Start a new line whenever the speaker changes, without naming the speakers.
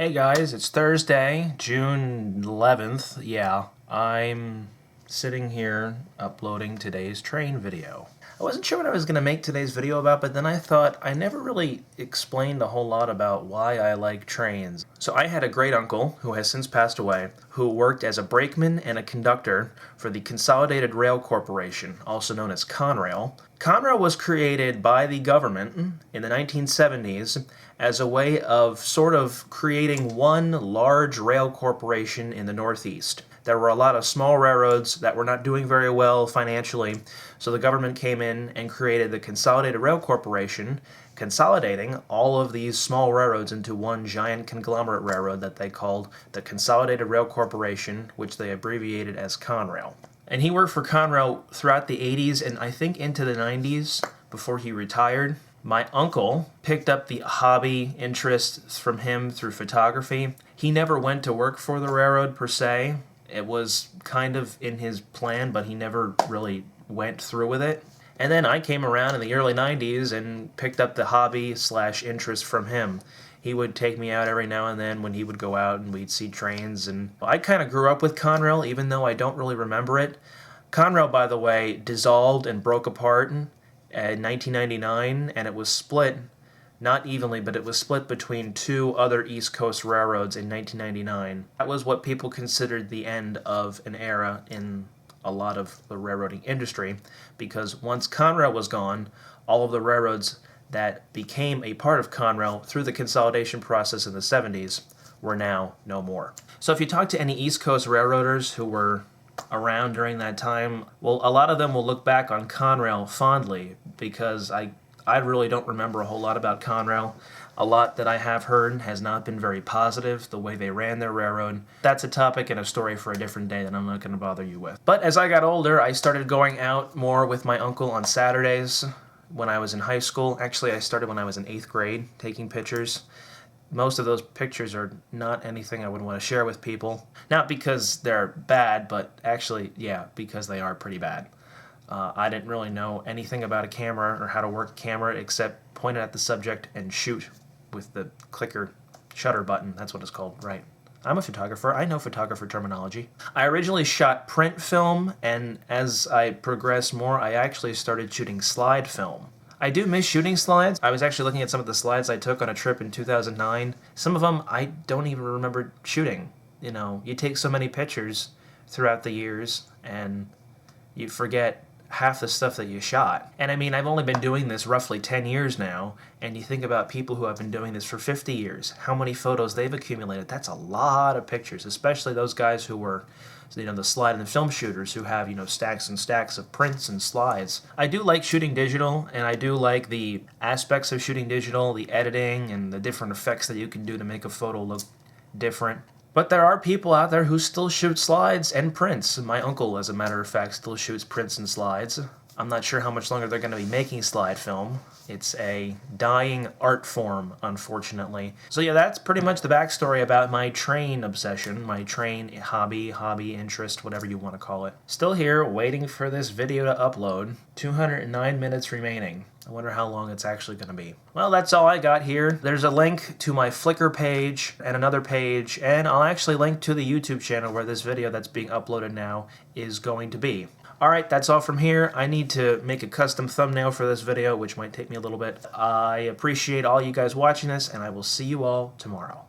Hey guys, it's Thursday, June 11th. Yeah, I'm sitting here uploading today's train video. I wasn't sure what I was going to make today's video about, but then I thought I never really explained a whole lot about why I like trains. So I had a great uncle, who has since passed away, who worked as a brakeman and a conductor for the Consolidated Rail Corporation, also known as Conrail. Conrail was created by the government in the 1970s as a way of sort of creating one large rail corporation in the Northeast. There were a lot of small railroads that were not doing very well financially, so the government came in and created the Consolidated Rail Corporation, consolidating all of these small railroads into one giant conglomerate railroad that they called the Consolidated Rail Corporation, which they abbreviated as Conrail. And he worked for Conrail throughout the 80s and I think into the 90s before he retired. My uncle picked up the hobby interests from him through photography. He never went to work for the railroad per se. It was kind of in his plan, but he never really went through with it. And then I came around in the early 90s and picked up the hobby / interest from him. He would take me out every now and then when he would go out and we'd see trains. And I kind of grew up with Conrail, even though I don't really remember it. Conrail, by the way, dissolved and broke apart in 1999, and it was split, not evenly, but it was split between two other East Coast railroads in 1999. That was what people considered the end of an era in a lot of the railroading industry, because once Conrail was gone, all of the railroads that became a part of Conrail through the consolidation process in the 70s were now no more. So if you talk to any East Coast railroaders who were around during that time, well, a lot of them will look back on Conrail fondly, because I really don't remember a whole lot about Conrail. A lot that I have heard has not been very positive, the way they ran their railroad. That's a topic and a story for a different day that I'm not going to bother you with. But as I got older, I started going out more with my uncle on Saturdays when I was in high school. Actually, I started when I was in 8th grade, taking pictures. Most of those pictures are not anything I would want to share with people. Not because they're bad, but actually, yeah, because they are pretty bad. I didn't really know anything about a camera or how to work a camera except point it at the subject and shoot with the clicker shutter button. That's what it's called, right? I'm a photographer. I know photographer terminology. I originally shot print film, and as I progressed more, I actually started shooting slide film. I do miss shooting slides. I was actually looking at some of the slides I took on a trip in 2009. Some of them I don't even remember shooting. You know, you take so many pictures throughout the years and you forget half the stuff that you shot. And I mean, I've only been doing this roughly 10 years now, and you think about people who have been doing this for 50 years, how many photos they've accumulated. That's a lot of pictures, especially those guys who were, you know, the slide and the film shooters who have, you know, stacks and stacks of prints and slides. I do like shooting digital, and I do like the aspects of shooting digital, the editing and the different effects that you can do to make a photo look different. But there are people out there who still shoot slides and prints. My uncle, as a matter of fact, still shoots prints and slides. I'm not sure how much longer they're going to be making slide film. It's a dying art form, unfortunately. So yeah, that's pretty much the backstory about my train obsession, my train hobby, interest, whatever you want to call it. Still here, waiting for this video to upload. 209 minutes remaining. I wonder how long it's actually going to be. Well, that's all I got here. There's a link to my Flickr page and another page, and I'll actually link to the YouTube channel where this video that's being uploaded now is going to be. Alright, that's all from here. I need to make a custom thumbnail for this video, which might take me a little bit. I appreciate all you guys watching this, and I will see you all tomorrow.